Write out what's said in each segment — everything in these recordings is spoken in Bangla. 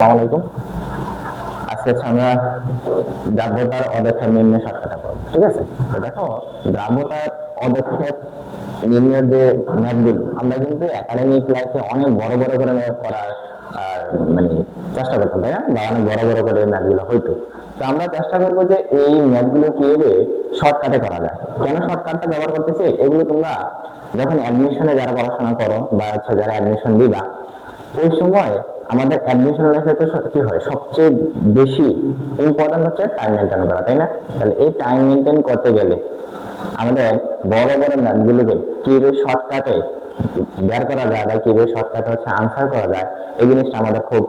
আসসালামু আলাইকুম। আজকে আমরা দ্রাব্যতার অদক্ষেপ নির্ণয় শর্তটা করবো, ঠিক আছে? তো দেখো, দ্রাব্যতার অদক্ষেপ নির্ণয়ের যে ম্যাথগুলো আমরা কিন্তু একাডেমিক লাইফে অনেক বড় বড় করে ম্যাথ করার মানে চেষ্টা করতাম, তাই না? বা অনেক বড় বড় করে ম্যাথগুলো হইতো। তো আমরা চেষ্টা করবো যে এই ম্যাথগুলো কিভাবে শর্টকাটে করা যায়। কেন শর্টকাটটা ব্যবহার করতেছি, এগুলো তোমরা যখন অ্যাডমিশনে যারা পড়াশোনা করো বা যারা অ্যাডমিশন দিবা, ওই সময় আমাদের অ্যাডমিশন লাইফে তো কি হয়, সবচেয়ে বেশি ইম্পর্টেন্ট হচ্ছে টাইম মেনটেন করা, তাই না? তাহলে এই টাইম মেনটেন করতে গেলে আমাদের বড় বড় ম্যাথগুলোকে কিভাবে শর্টকাটে বের করা যায় বা কিভাবে শর্টকাটে হচ্ছে আনসার করা যায়, এই জিনিসটা আমাদের খুব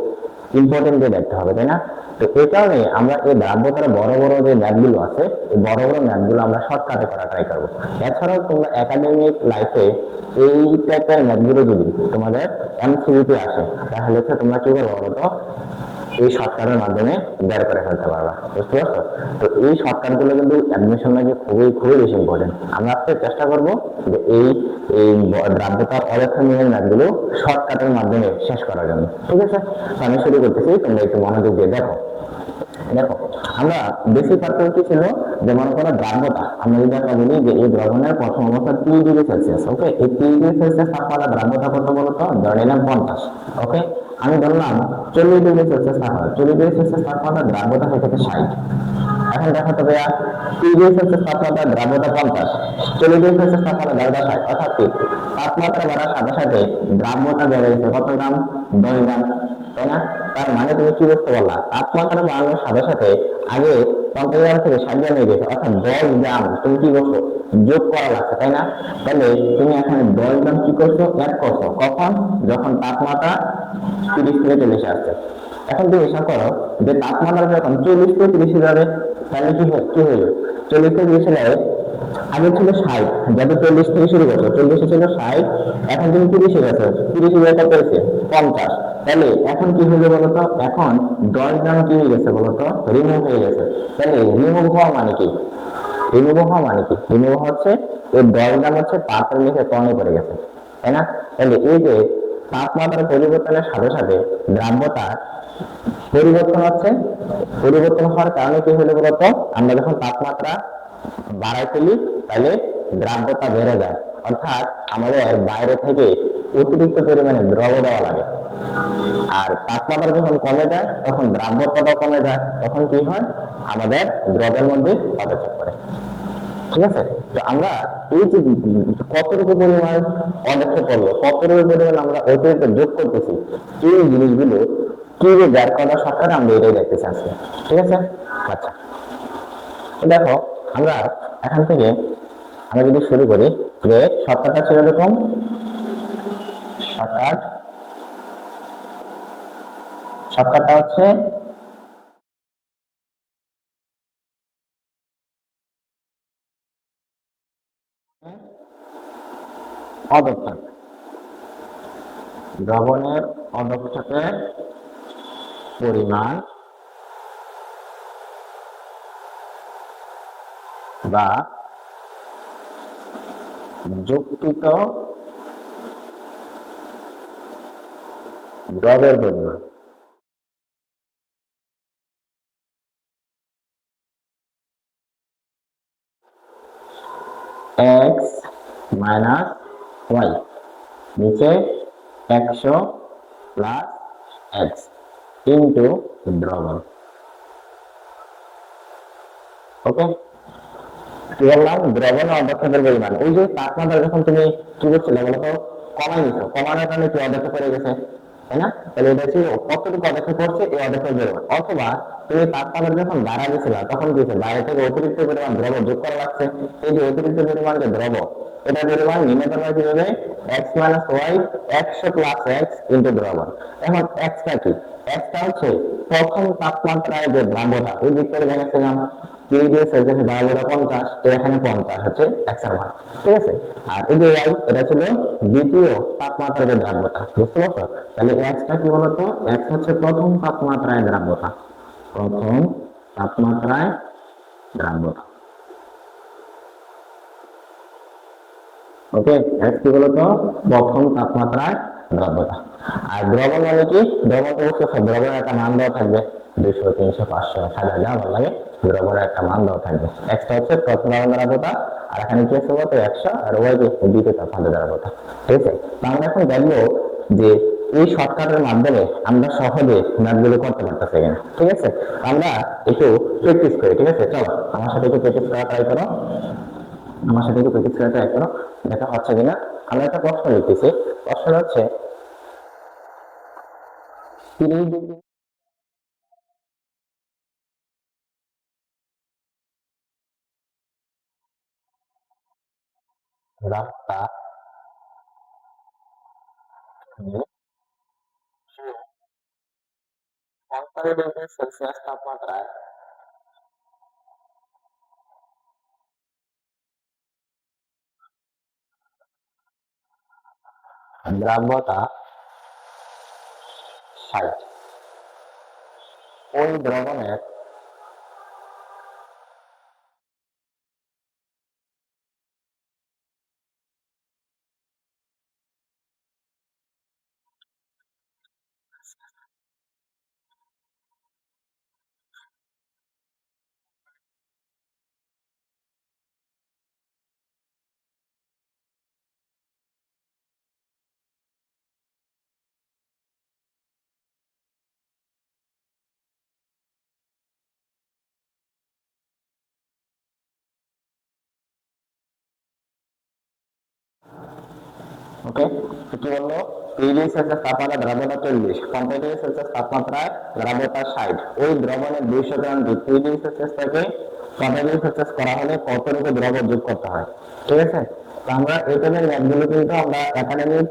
ইম্পর্টেন্ট দিয়ে দেখতে হবে, তাই না? তো এই কারণে আমরা এই দ্রাব্যতার বড় বড় যে ম্যাথগুলো আছে, এই বড় বড় ম্যাথগুলো আমরা শর্টকাটে করা ট্রাই করবো। এছাড়াও তোমরা একাডেমিক লাইফে এই টাইপের ম্যাথগুলো যদি তোমাদের এমসিকিউতে আসে, তাহলে হচ্ছে তোমরা কি করবো বলতো, এই শর্টকাটের মাধ্যমে বের করে ফেলতে পারবা। বুঝতে পারছো? তো এই শর্টকাট গুলো কিন্তু অ্যাডমিশন লাগে খুবই খুবই বেশি ইম্পর্টেন্ট। আমরা আজকে চেষ্টা করবো যে এই এই দ্রাব্যতার অদক্ষেপ নির্ণয়ের ম্যাথগুলো শর্টকাটের মাধ্যমে শেষ করার জন্য, ঠিক আছে? তো আমি শুরু করতেছি, তোমরা একটু মনোযোগ দিয়ে দেখো। দেখো, আমরা বেশি পার্থক্য কি ছিল, যে মনে করো দ্রাব্যতা, আমরা যদি একটা বলি যে এই দ্রবণের প্রথম অবস্থা 3°C, ওকে? এই 3°C তাপমাত্রা দ্রাব্যতা কত বলতো, ধরে নিলাম 50, ওকে? আমি ধরলাম 40°C তাপমাত্রা, 40°C তাপমাত্রা দ্রাব্যতা হয়ে থাকে 60। এখন দেখো তো ভাইয়া, 30°C তাপমাত্রা দ্রাব্যতা 50, 40°C তাপমাত্রা দ্রাব্যতা 60, অর্থাৎ কি তাপমাত্রা বাড়ার সাথে সাথে দ্রাব্যতা বেড়ে গেছে কত গ্রাম, 10 গ্রাম, তাই না? তার মানে তুমি কি বুঝতে পারলা, তাপমাত্রা বাড়ানোর সাথে সাথে আগে 50 গ্রাম থেকে 60 গ্রাম হয়ে গেছে, অর্থাৎ 10 গ্রাম তুমি কি করছো, যোগ করা লাগছে, তাই না? তাহলে তুমি এখানে 10 গ্রাম কি করছো, অ্যাড করছো, কখন, যখন তাপমাত্রা 30 থেকে 40 আসছে। এখন তুমি হিসাব করো যে তাপমাত্রা যখন 40 থেকে 30 যাবে, তাহলে কি হইল, 40 থেকে 30 যাবে, আগে ছিল 60, যাতে 40 থেকে শুরু করছো, 40 ছিল 60, এখন তুমি 30 গেছো, 30 কত পেয়েছে, 50। তাহলে এখন কি হয়ে যাবে বলতো, এখন 10 গ্রাম কি হয়ে গেছে বলতো, রিমুভ হয়ে গেছে। তাহলে রিমুভ হওয়া মানে কি, রিমুভ হচ্ছে এই 10 গ্রাম হচ্ছে পাত্রের নিচে কমে পড়ে গেছে, তাই না? তাহলে এই যে তাপমাত্রার পরিবর্তনের সাথে সাথে দ্রাব্যতা পরিবর্তন হওয়ার কারণে কি হলো বলতো, আমরা যখন তাপমাত্রা বাড়াই ফেলি তাহলে দ্রাব্যতা বেড়ে যায়, অর্থাৎ আমাদের বাইরে থেকে অতিরিক্ত পরিমাণে দ্রব দেওয়া লাগে। আর তাপমাত্রা যখন কমে যায় তখন দ্রাব্যতাটাও কমে যায়, তখন কি হয়, আমাদের দ্রবের মধ্যে পদক্ষেপ করে, ঠিক আছে? তো আমরা এই যে কতটুকু পরিমাণ পদক্ষেপ করবো, কতটুকু পরিমাণ আমরা অতিরিক্ত যোগ করতেছি, এই জিনিসগুলো কিভাবে বের করা সরকার, আমরা এটাই দেখতে চাচ্ছি, ঠিক আছে? আচ্ছা, দেখো, আমরা এখান থেকে আমরা যদি শুরু করি, যে শর্টকাটটা ছিল এরকম, শর্টকাটটা হচ্ছে অদক্ষেপ, দ্রবণের অদক্ষেপের পরিমাণ বা যুক্তিত দ্রবের পরিমাণ x মাইনাস y, নিচে 100 প্লাস x ইন্টু দ্রবণ, ওকে? কি বললাম, দ্রবণের অদক্ষেপের পরিমাণ, ওই যে তাপমাত্রা যখন তুমি কি করছিলে বলতো, কমাই নিছো, কমানোর কারণে কি অদক্ষেপ পড়ে গেছে, তাই না? তাহলে এটা ছিল কতটুকু অদক্ষেপ পড়ছে, এই অদক্ষেপের পরিমাণ। অথবা তুমি তাপমাত্রা যখন বাড়া দিয়েছিল তখন কি হচ্ছে, বাইরে থেকে অতিরিক্ত পরিমাণ দ্রব যোগ করা লাগছে, এই যে অতিরিক্ত পরিমাণ যে দ্রব, এটা পরিমাণ নির্ণয় করা কিভাবে, x minus Y, 100 plus x into দ্রবণ। এখন x টা কি, x টা হচ্ছে প্রথম তাপমাত্রায় যে দ্রাব্যতা, ওই দিক থেকে দেখেছিলাম 3°C দ্রাব্যতা 50, তো এখানে 50 হচ্ছে x এর মান, ঠিক আছে? আর এই যে y, এটা ছিল দ্বিতীয় তাপমাত্রার যে দ্রাব্যতা, বুঝতে পারছো? তাহলে x টা কি বলতো, x হচ্ছে প্রথম তাপমাত্রায় দ্রাব্যতা, ওকে? x কি বলতো, প্রথম তাপমাত্রায় দ্রাব্যতা। আর দ্রবণ মানে কি, দ্রবণ তো অবশ্যই দ্রবণের একটা মান দেওয়া থাকবে, 200 300 500 1000 যা ভালো লাগে, দ্রবণের একটা মান দেওয়া থাকবে। একটা হচ্ছে প্রথম দ্রবণ দ্রাবকতা, আর এখানে কি আছে বলতো 100, আর ওই যে দ্বিতীয় তাপমাত্রা দ্রাবকতা। ঠিক আছে, তো আমরা এখন দেখবো যে এই শর্টকাটের মাধ্যমে আমরা সহজে ম্যাথগুলো করতে পারতেছি কিনা। ঠিক আছে, আমরা একটু প্র্যাকটিস করি। ঠিক আছে, চলো আমার সাথে একটু প্র্যাকটিস করা ট্রাই করো, আমার সাথে একটু প্র্যাকটিস করা ট্রাই করো, দেখা হচ্ছে কিনা। আমরা একটা প্রশ্ন লিখতেছি, প্রশ্ন হচ্ছে 30 ডিগ্রি রাস্তা 45 ডিগ্রি সেলসিয়াস তাপমাত্রায় দ্রাব্যতা 60, ওই দ্রবণের ওকে, তো কি বললো, 30 ডিগ্রি সেলসিয়াস তাপমাত্রা দ্রাব্যতা 40, 45 ডিগ্রি সেলসিয়াস তাপমাত্রায় দ্রাব্যতা 60, ওই দ্রবণের 200 গ্রাম দুধ 30 ডিগ্রি সেলসিয়াস থেকে 45 ডিগ্রি সেলসিয়াস করা হলে কতটুকু দ্রবণ যোগ করতে হয়। ঠিক আছে, তো আমরা এই টাইপের ম্যাথগুলো কিন্তু আমরা একাডেমিক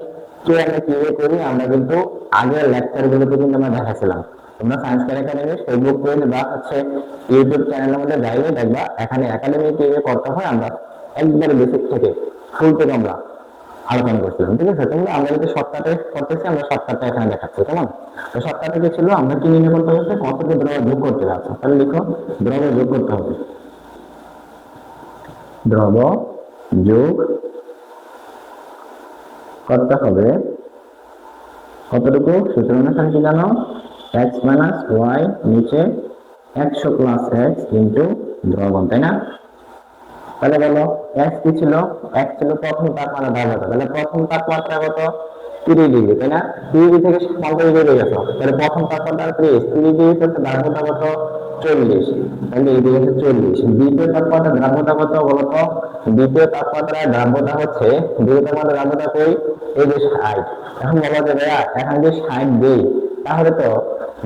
কে আমরা কিভাবে করি আমরা কিন্তু আগের লেকচার গুলোতে কিন্তু আমরা দেখাছিলাম। তোমরা science fair academy Facebook page বা হচ্ছে ইউটিউব চ্যানেলের মধ্যে যাইলে দেখবা এখানে একাডেমি কিভাবে করতে হয় আমরা একবারে বেসিক থেকে শুরু থেকে আমরা আলোচনা করছিলাম। ঠিক আছে, তাহলে আমরা যদি শর্টকাটে করতেছি, আমরা শর্টকাটটা এখানে দেখাচ্ছি। কেমন, তো শর্টকাটে কি ছিল, আমরা কি নির্ণয় করতে হচ্ছে কতটি দ্রব্য যোগ করতে যাচ্ছে, তাহলে লিখো দ্রব্য যোগ করতে হবে, দ্রব্য যোগ করতে হবে কতটুকু, সূত্র অনুসারে কি জানো, x মাইনাস ওয়াই নিচে 100 প্লাস এক্স ইন্টু দ্রবণ, তাই না। তাহলে বলো x কি ছিল, x ছিল প্রথম তাপমাত্রা দ্রাব্যতা, তাহলে প্রথম তাপমাত্রা কত, 30 ডিগ্রি, তাই না। 30 থেকে 45 ডিগ্রি গেছে, তাহলে প্রথম তাপমাত্রা 30 ডিগ্রি থেকে দ্রাব্যতা কত, 40, তাহলে এই দিকে 40। দ্বিতীয় তাপমাত্রা দ্রাব্যতা কত বলতো, দ্বিতীয় তাপমাত্রায় দ্রাব্যতা হচ্ছে, দ্বিতীয় তাপমাত্রা দ্রাব্যতা কই, এই যে 60। এখন বলা যাবে এখন যদি 60 দেই তাহলে তো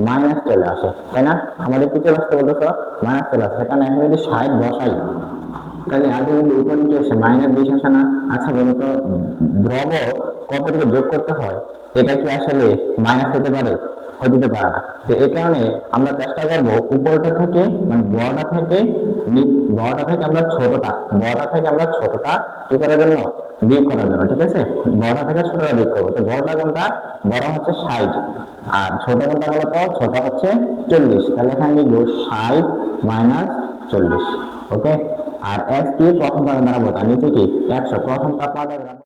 মাইনাস চলে আসে, তাই না। আমাদের কি চলে আসতে বলতো, মাইনাস চলে আসে, কারণ এখন যদি 60 বসাই তাহলে আগে কিন্তু উপর নিচে আসে মাইনাস 20 আসে না। আচ্ছা বলতো দ্রব কতটুকু যোগ করতে হয়, এটা কি আসলে মাইনাস হতে পারে, হতে পারে না। তো এই কারণে আমরা চেষ্টা করবো উপরটা থেকে মানে বড়টা থেকে আমরা ছোটটা কি করার জন্য, বিয়োগ করার জন্য। ঠিক আছে, বড়টা থেকে ছোটটা বিয়োগ করবো। তো বড়টা কোনটা, বড় হচ্ছে 60, আর ছোট কোনটা বলতো, ছোট হচ্ছে 40। তাহলে এখানে লিখবো 60 মাইনাস 40। ওকে, আর এক্স কি প্রথম তাপমাত্রা দ্রাব্যতা, নিচে কি 100 প্রথম তাপমাত্রা দ্রাব্যতা।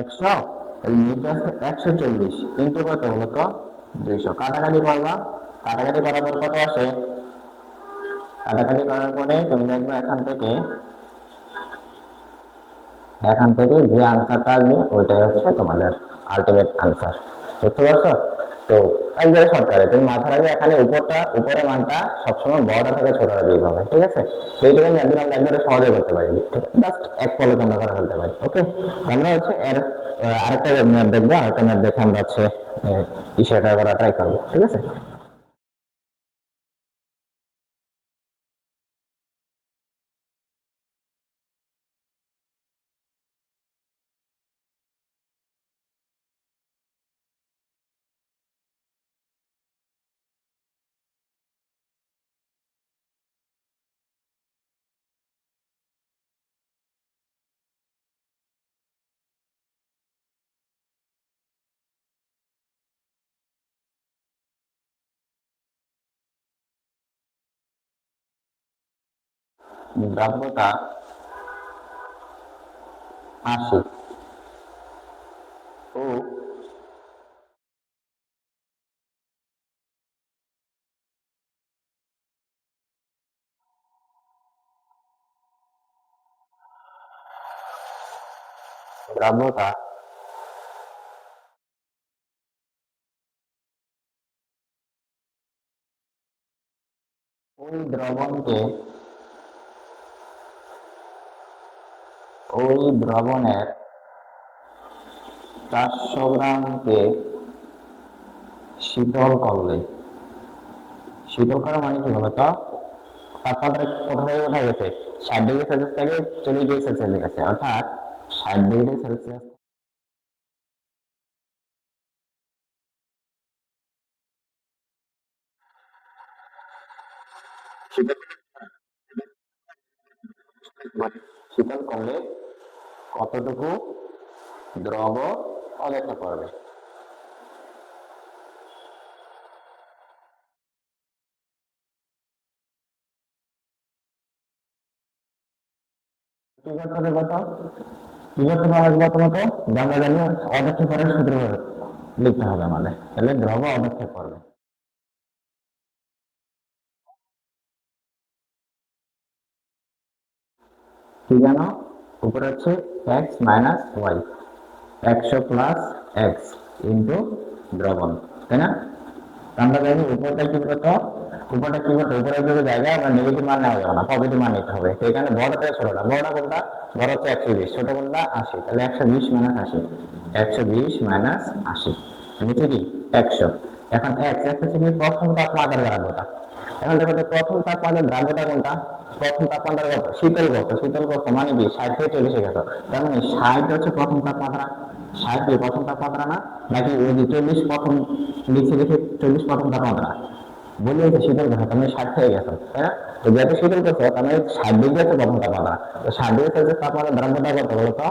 একশো, তাহলে নিচে আছে 140 কিন্তু কত বলতো, 200। কাটাকাটি করবা, কাটাকাটি করার পর কত আসে, কাটাকাটি করার পরে তুমি দেখবে এখান থেকে যে আনসারটা আসবে ওইটাই হচ্ছে তোমাদের আলটিমেট আনসার। বুঝতে পারছো, তো একবারে সরকারে তুমি মাথার আগে এখানে উপরের মানটা সবসময় বড়টা থেকে ছোটটা দিতে হবে। ঠিক আছে, সেইটুকু একদিন আমরা একবারে সহজে করতে পারি, ঠিক আছে, জাস্ট এক পলকে আমরা করে ফেলতে পারি। ওকে, আমরা হচ্ছে এর আরেকটা ম্যাথ দেখবো, আরেকটা ম্যাথ দেখে আমরা হচ্ছে ইশাটা করা ট্রাই করবো। ঠিক আছে। দ্রাব্যতা 80 ও দ্রাব্যতা ওই দ্রবণকে ওই দ্রবণের 400 গ্রামকে শীতল করলে, শীতল করা মানে কি বলতো, তাপমাত্রা কোথা থেকে কোথায় গেছে, 60 ডিগ্রি সেলসিয়াস থেকে 40 ডিগ্রি সেলসিয়াস গেছে, অর্থাৎ 60 ডিগ্রি সেলসিয়াস শীতল শীতল করলে কতটুকু দ্রব অপেক্ষা করবে। কি করতে হবে কত, কি করতে পারবে প্রথমত, আমরা জানি অদক্ষেপণের সূত্র লিখতে হবে আমাদের, তাহলে দ্রব অদক্ষেপ করবে। কি জানো, উপরে হচ্ছে x minus Y, 100 plus X into দ্রবণ, তাই না? আমরা জানি উপরটা কি করতে, উপরটা কি করতে, উপরের দিকে জায়গায় আমরা নেগেটিভ মান নেওয়া যাবে না, পজিটিভ মান নিতে হবে। তো এখানে বড় থেকে ছোটটা, বড়টা কোনটা, বড় হচ্ছে 120, ছোট কোনটা 80, তাহলে 120 মাইনাস 80, 120 মাইনাস 80, নিচে কি 100। এখন x হচ্ছে কি প্রথম তাপমাত্রার দ্রাব্যতা। এখন দেখো তো প্রথম তাপমাত্রার দ্রাব্যতা কোনটা, প্রথম তাপমাত্রা কত, শীতল কত, শীতল কত মানে কি 60 থেকে 40 গেছে, তার মানে 60 হচ্ছে প্রথম তাপমাত্রা, 60 কি প্রথম তাপমাত্রা না, নাকি ওই যে 40 প্রথম নিচে রেখে 40 প্রথম তাপমাত্রা বলি হচ্ছে শীতল কথা, তার মানে 60 থেকে গেছে, তাই না? তো যত শীতল করছে তার মানে 60 ডিগ্রি হচ্ছে প্রথম তাপমাত্রা, তো 60 ডিগ্রি সেলসিয়াস তাপমাত্রা দ্রাব্যতা কত বলতো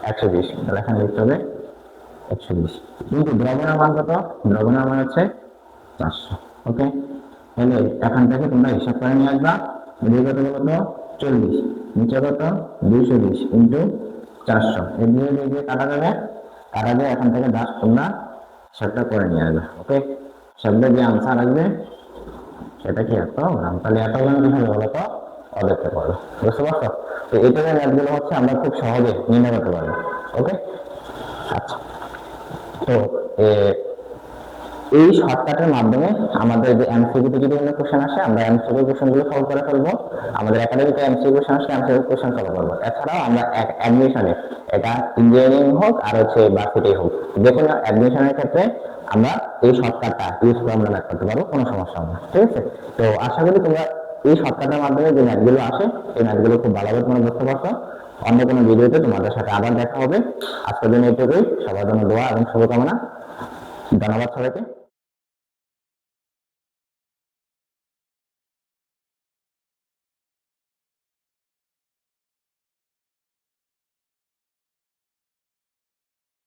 120, তাহলে এখানে লিখতে হবে 120, কিন্তু দ্রবণের মান কত, দ্রবণের মান হচ্ছে 400। ওকে, তাহলে এখান থেকে তোমরা হিসাব করে নিয়ে আসবা, এদিকে কত বলতো 40, নিচে কত 220 ইন্টু 400, এই দিয়ে কাটা যাবে, কাটা যায় এখান থেকে 10 তোমরা হিসাবটা করে নিয়ে আসবে। ওকে, শব্দে যে আনসার আসবে সেটা কি এত গ্রাম, তাহলে এত গ্রাম কি হবে বলতো অদক্ষেপ করবে, বুঝতে পারছো? তো এই টাইপের ম্যাথগুলো হচ্ছে আমরা খুব সহজে নির্ণয় করতে পারবো। ওকে, আচ্ছা, তো এই শর্টকাটের মাধ্যমে আমাদের যে এমসিকিউ থেকে যদি কোনো কোশ্চেন আসে আমরা এমসিকিউ কোশ্চেনগুলো সলভ করে ফেলবো, আমাদের একাডেমিতে এমসিকিউ কোশ্চেন আসলে এমসিকিউ কোশ্চেন সলভ করবো। এছাড়াও আমরা অ্যাডমিশনে, এটা ইঞ্জিনিয়ারিং হোক আর হচ্ছে ভার্সিটি হোক, যে কোনো অ্যাডমিশনের ক্ষেত্রে আমরা এই শর্টকাটটা ইউজ করে আমরা ম্যাথ করতে পারবো, কোনো সমস্যা হবে না। ঠিক আছে, তো আশা করি তোমরা এই শর্টকাটের মাধ্যমে যে ম্যাথগুলো আসে এই ম্যাথগুলো খুব ভালোভাবে তোমরা বুঝতে পারছো। অন্য কোনো ভিডিওতে তোমাদের সাথে আবার দেখা হবে। আজকের জন্য এইটুকুই, সবার জন্য দোয়া এবং শুভকামনা। ধন্যবাদ সবাইকে।